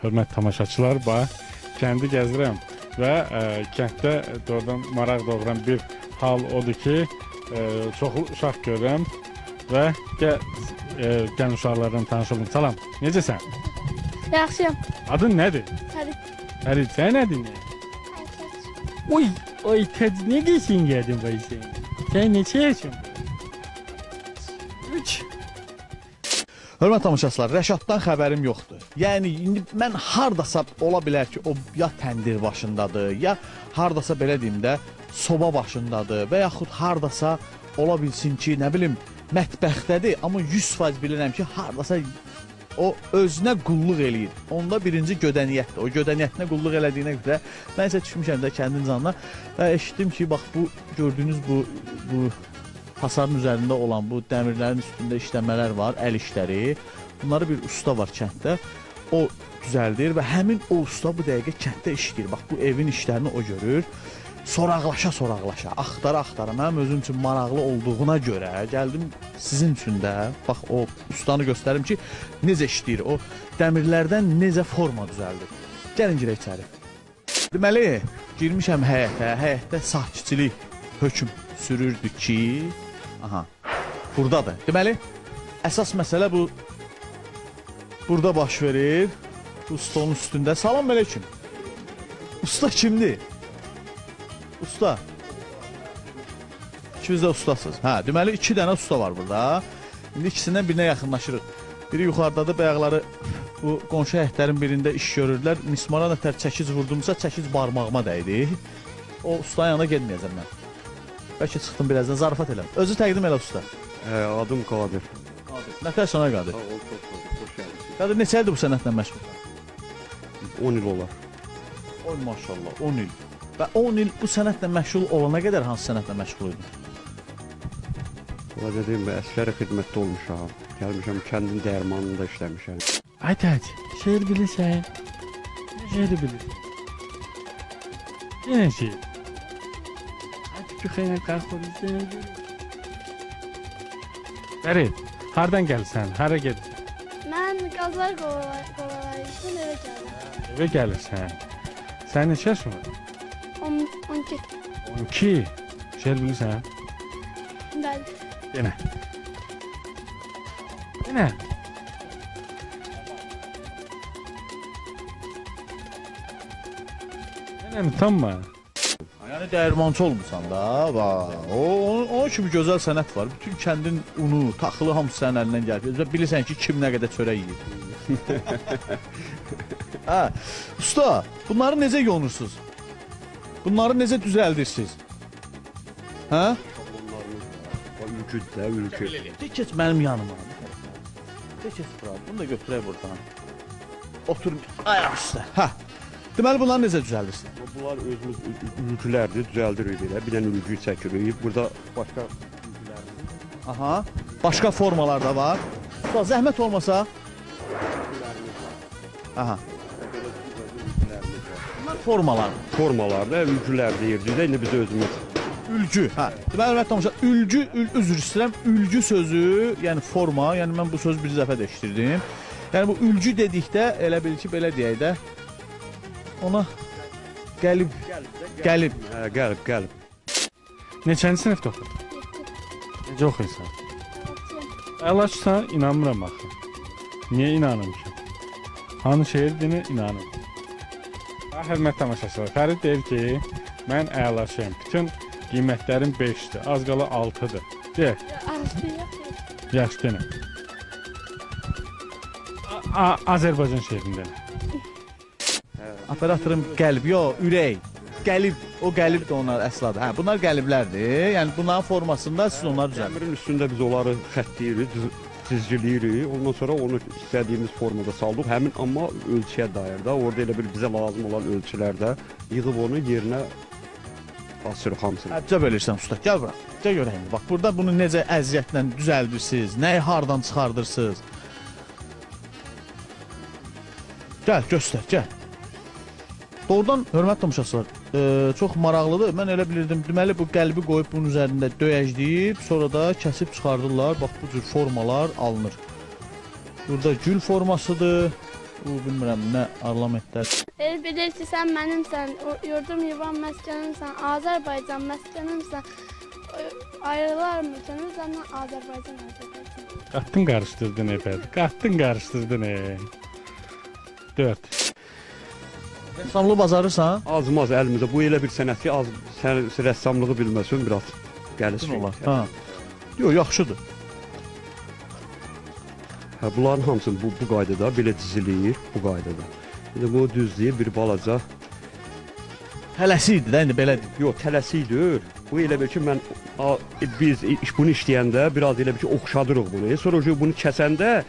Hörmətli tamaşaçılar, bax, kəndi gəzirəm və kənddə doğrudan maraq doğuran bir hal odur ki, çoxlu uşaq görürəm və gəlin uşaqlarla tanış olun. Salam, necəsən? Yaxşıyam. Adın nədir? Fərid. Fərid, sənin adın nə? Oy, Fərid, nə geçin gəldin bu işin? Sən neçə yaşın? 3. Hörmətli tamaşaçılar, Rəşaddan xəbərim yoxdur. Yəni indi mən hardasa ola bilər ki, o ya təndir başındadır, ya hardasa belə deyim də soba başındadır və yaxud hardasa ola bilsin ki, nə bilim, mətbəxdədir, amma 100% bilirəm ki, hardasa o özünə qulluq eləyir. Onda birinci gödəniyyətdir. O gödəniyyətinə qulluq elədiyinə görə mən isə düşmüşəm də kəndin canına və eşitdim ki, bax bu gördüyünüz bu hasarın üzərində olan bu dəmirlərin üstündə işləmələr var, əl işləri. Bunları bir usta var kənddə. O düzəldir və həmin o usta bu dəqiqə kənddə işləyir. Bax bu evin işlərini o görür. Soraqlaşa, axtara, mənim özüm üçün maraqlı olduğuna görə gəldim sizin üçün də bax o ustanı göstərim ki, necə işləyir, o dəmirlərdən necə forma düzəldir. Gəlin girək içəri. Deməli, girmişəm həyətə. Həyətdə sakitçilik hökm sürürdü ki, aha, burdadır. Deməli, əsas məsələ bu burada baş verir. Bu stolun üstündə. Salam aleyküm. Usta kimdir? Usta. İkiniz də ustasınız. Hə, deməli 2 dənə usta var burada. İndi ikisindən birinə yaxınlaşırıq. Biri yuxarıdadır, bayaqları bu qonşu həyətlərin birində iş görürdülər. Mismara nətər çəkic vurdumsa, çəkic barmağıma dəydi. O ustanın yanına getməyəcəm mən. Bəlkə çıxdım birazdan, zarafat eləm. Özü təqdim elə usta. Adım Qadir. Nətər sənə Qadir? Qadir, neçə ildir bu sənətlə məşğul? 10 il olar. Oy maşallah, 10 il. Və 10 il bu sənətlə məşğul olana qədər hansı sənətlə məşğul idin? Ola dedim, əskəri xidmətdə olmuşam. Gəlmişəm, kəndin dəyirmanında işləmişəm. Aytaç, şeir bilirsən? Ne şeiri bilirsən? Ne şeir? Hadi küxeyle kalkırızın. Ferit, hardan gəlsən? Hara gedirsən? Mən qazlar qovalayışdım, evə gəldim. Eve gəlirsən. Sən neçə yaşın var? 12. 12. Şeir bilirsən? Bəli. Yenə. Yenə. Yenə utanma. Yəni dəyirmançı olmusan da, onun kimi gözəl sənət var. Bütün kəndin unu, taxılı hamısı sənin əlindən gəlir. Bilirsən ki, kim nə qədər çörək yeyir. Hə, usta, bunları necə yonursunuz? Bunları necə düzəldirsiniz? Hə? Ülküdür də, ülkü. Keç mənim yanıma. Keç bura, bunu da götürək buradan. Otur ayaq üstə. Hə. Deməli bunları necə düzəldirsiniz? Bunlar özümüz ülkülərdir, düzəldirik belə. Bir dənə ülküyü çəkirik. Burada başqa ülkülərimiz. Aha. Başqa formalar da var. Usta, zəhmət olmasa. Aha. Bunlar formalar. Formalar da ülkülər deyirdik də, indi biz özümüz. Ülgü. Hə. Deməli hörmətli tamaşaçılar, ülgü, üzr istəyirəm, ülgü sözü, yəni forma, yəni mən bu sözü bir dəfə də eşitdirdim. Yəni bu ülgü dedikdə elə bil ki, belə deyək də ona gəlib. Hə, gəlib. Neçənci sinifdə oxudun? Necə oxuyursan? Əlaşsan, inanmıram axı. Niyə inanım ki? Hanı şeirdir, inanım. Hörmətli tamaşaçılar, Fərid deyir ki, mən əlaşıyam. Bütün qiymətlərim 5-dir, az qala 6-dır. Deyək. Yaxşı denə. Azərbaycan şeirində. Operatorum qəlb, yox, ürək. Qəlib, o qəlib də onlar əsladır. Hə, bunlar qəliblərdir. Yəni bunların formasında siz onları düzəldirsiniz. Dəmirin üstündə biz onları xətləyirik, çizgiləyirik. Ondan sonra onu istədiyimiz formada saldıq. Həmin amma ölçüyə dair də, orada elə bir bizə lazım olan ölçülərdə yığıb onu yerinə asırıq hamısını. Əcəb eləyirsən usta. Gəl bura. Gəl görəyim. Bax burada bunu necə əziyyətlə düzəldirsiniz, nəyi hardan çıxardırsınız? Gəl, göstər, gəl. Doğrudan hörmətli tamaşaçılar, çox maraqlıdır. Mən elə bilirdim. Deməli bu qəlbi qoyub bunun üzərində döyəcləyib, sonra da kəsib çıxardırlar. Bax bu cür formalar alınır. Burada gül formasıdır. Bu bilmirəm nə arlamentlər. El bilir ki, sən mənimsən, yurdum yuvam məskənimsən, Azərbaycan məskənimsən. Ayrılar mı sənimsən, Azərbaycan. Qatdın qarışdırdın efendim. Qatdın qarışdırdın. 4. Rəssamlığı bacarırsan? Az-maz əlimizdə. Bu elə bir sənət ki, sən rəssamlığı bilməsən biraz gəlir olar. Hə. Yox, yaxşıdır. Hə, bunların hamısını bu qaydada belə dizilir, bu qaydada. İndi bunu düzləyir bir balaca. Tələsi idi də, indi belə deyil. Yox, tələsi deyil. Bu elə bir ki, biz bunu işləyəndə biraz elə bir ki, oxşadırıq bunu. Sonra bunu kəsəndə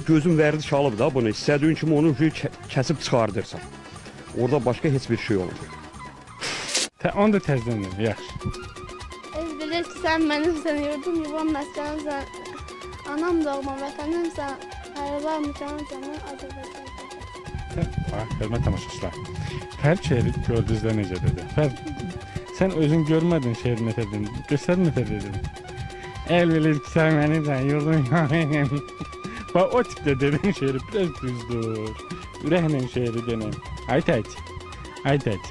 gözün vərdi çalıb da bunu. İstədiyin kimi onu kəsib çıxardırsan. Orada başqa heç bir şey olmur. Onu da təzdən deyim, yaxşı. El bilir ki, sən mənimsən, yurdum yuvam məskənimsən, anam doğma vətənimsən, ayrılar mı sənimsən, Azərbaycan. Bax, hörmət tamaşaçılar. Fərid şeiri gördünüz də necə dedi. Fərid, sən özün görmədin şeiri nə dedin, göstər nə dedin. El bilir ki, sən mənimsən, yurdum yuvam. Bak o tipte dediğin şehri biraz düzdür. Ürəklə şehri deneyim. Ayt ayt. Ayt ayt.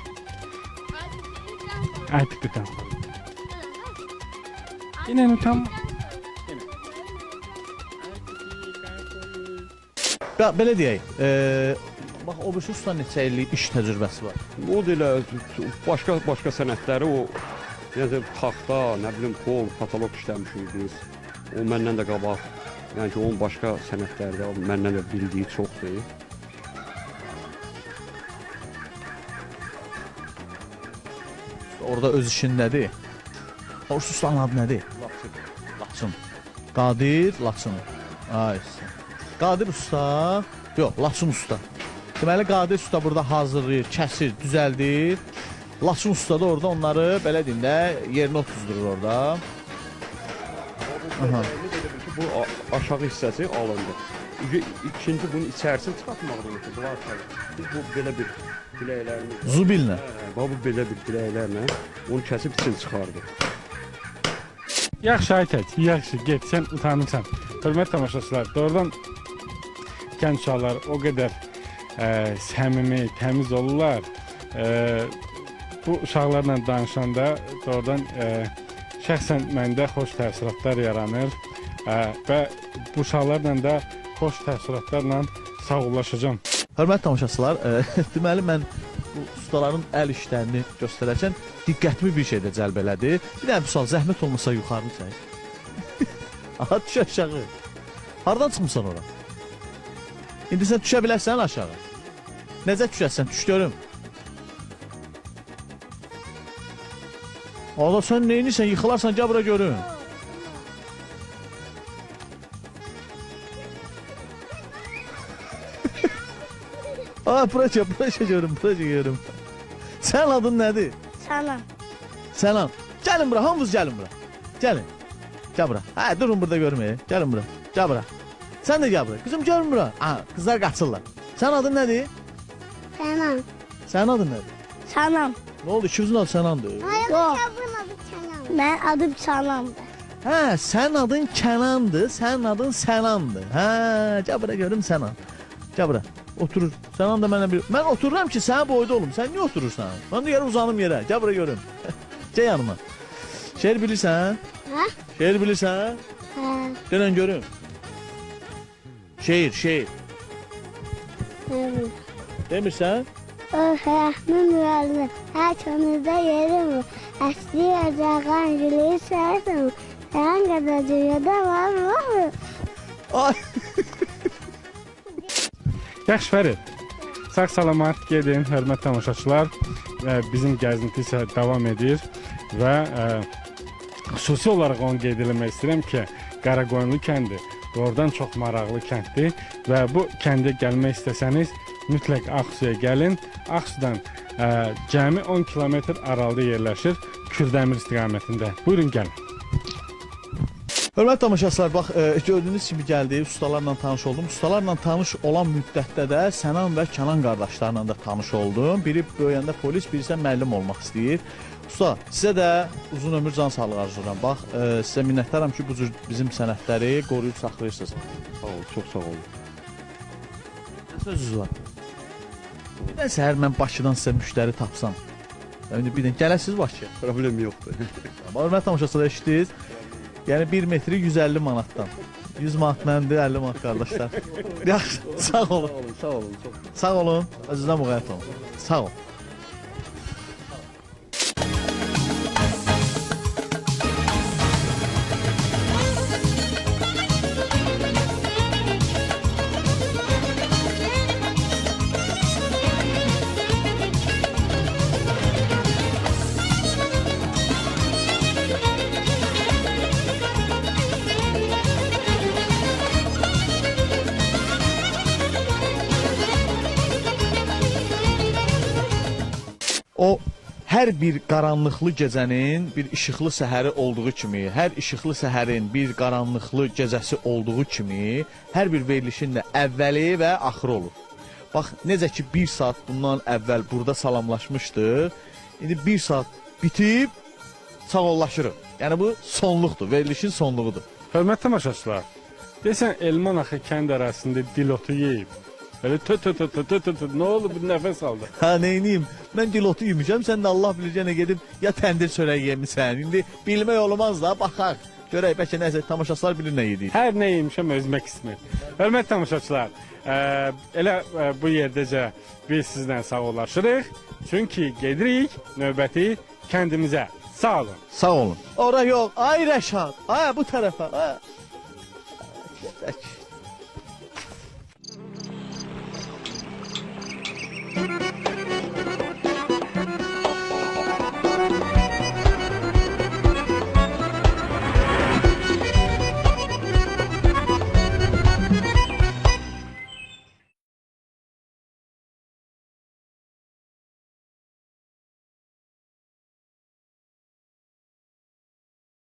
Ayt tutan. Yine utanma. Belə deyək, bax o birisi usta neçə illik iş təcrübəsi var. O da elə başqa sənətləri o yəni taxta, nə bilim kol, katalog işləmişik biz. O məndən də qabaq. Yəni ki, onun başqa sənətlərdə məndən də bildiyi çoxdur. Orada öz işindədir. O ustanın adı nədir? Laçın. Qadir Laçın. Ay. Qadir usta, yox, Laçın usta. Deməli Qadir usta burada hazırlayır, kəsir, düzəldir. Laçın usta da orada onları belə deyim də yerinə otuzdurur orada. Aha. Bu aşağı hissəsi alındı. İkinci bunun içərisini çıxartmaqdan ötürü bunlar aşağı. Biz bu belə bir biləklərimiz. Zubillə. Bu belə bir biləklərlə onu kəsib içini çıxardı. Yaxşı Aytək, yaxşı get, sən utanırsan. Hörmət tamaşaçılar, doğrudan kənd uşaqlar o qədər səmimi, təmiz olurlar. Bu uşaqlarla danışanda doğrudan şəxsən məndə xoş təəssüratlar yaranır və bu uşaqlarla da xoş təəssüratlarla sağollaşacağam. Hörmət tamaşaçılar, deməli mən bu ustaların əl işlərini göstərərkən diqqətimi bir şeydə cəlb elədi. Bir də misal zəhmət olmasa yuxarı çək. Aha düş aşağı. Hardan çıxmısan ora? İndi sən düşə bilərsən aşağı. Necə düşərsən? Düş görüm. Ola sən neyinirsən? Yıxılarsan gəl bura görüm. Aa, bura görüm. Sən adın nədir? Salam. Sənan. Gəlin bura, hamınız gəlin bura. Gəlin. Gəl bura. Hə, durun burada görməyə. Gəlin bura. Gəl bura. Sən də gəl bura. Qızım görün bura. Ha, qızlar qaçırlar. Sən adın nədir? Salam. Sənin adın nədir? Salam. Nə oldu? İkinizin adı Sənandır. Yox. Mən adım Salamdır. Hə, sənin adın Kənandır, sənin adın Sənandır. Hə, gəl bura görüm Sənan. Gəl bura. Oturur. Sənan da mənə bir... Mən otururam ki, sənin boyda olum. Sən niyə oturursan? Mən də yerə uzanım yerə. Gəl bura görüm. Gəl yanıma. Şeir bilirsən? Hə? Şeir bilirsən? Hə. Denən görüm. Şeir. Evet. Demirsən? O həyatımın müəllim. Hər könüldə yerim var. Əsli yacağan gülüyü sərdim. Sən qədər dünyada var. Ay. Yaxşı Fərid, sağ-salamat gedin, hörmət tamaşaçılar. Bizim gəzinti isə davam edir və xüsusi olaraq onu qeyd eləmək istəyirəm ki, Qaraqoyunlu kəndi doğrudan çox maraqlı kənddir və bu kəndə gəlmək istəsəniz mütləq Ağsuya gəlin. Ağsudan cəmi 10 kilometr aralıda yerləşir, Kürdəmir istiqamətində. Buyurun gəlin. Hörmətli tamaşaçılar, bax gördüyünüz kimi gəldi, ustalarla tanış oldum. Ustalarla tanış olan müddətdə də Sənan və Kənan qardaşlarla da tanış oldum. Biri böyüyəndə polis, birisi müəllim olmaq istəyir. Usta, sizə də uzun ömür, can sağlığı arzulayıram. Bax, sizə minnətdaram ki, bu cür bizim sənətləri qoruyub saxlayırsınız. Sağ olun, çox sağ olun. Nə sözünüz var? Nə səhər mən Bakıdan sizə müştəri tapsam. Bir də gələsiniz Bakıya. Problem yoxdur. Hörmətli tamaşaçılar, eşitdiniz? Yəni 1 metri 150 manatdan. 100 manat məndir, 50 manat qardaşlar. Yaxşı, sağ olun. Sağ olun. Sağ olun, özünüzdən müğayət olun. Sağ olun. O hər bir qaranlıqlı gecənin bir işıqlı səhəri olduğu kimi, hər işıqlı səhərin bir qaranlıqlı gecəsi olduğu kimi, hər bir verilişin də əvvəli və axırı olur. Bax, necə ki 1 saat bundan əvvəl burada salamlaşmışdıq, indi 1 saat bitib sağollaşırıq. Yəni bu sonluqdur, verilişin sonluğudur. Hörmətli tamaşaçılar, Desən Elman axı kənd arasında dilotu yeyib. Elə nə oldu, bir nəfəs aldı. Ha neyniyim? Mən dilotu yemişəm, sən də Allah bilir yenə gedib ya təndir çörəyi yemisən. İndi bilmək olmaz da, baxaq. Görək bəlkə nəsə tamaşaçılar bilir nə yedik. Hər nə yemişəm özümə qismət. Hörmətli tamaşaçılar, elə bu yerdəcə biz sizlə sağollaşırıq. Çünki gedirik növbəti kəndimizə. Sağ olun. Sağ olun. Ora yox, ay Rəşad. Ay bu tərəfə. Ay. Gedək.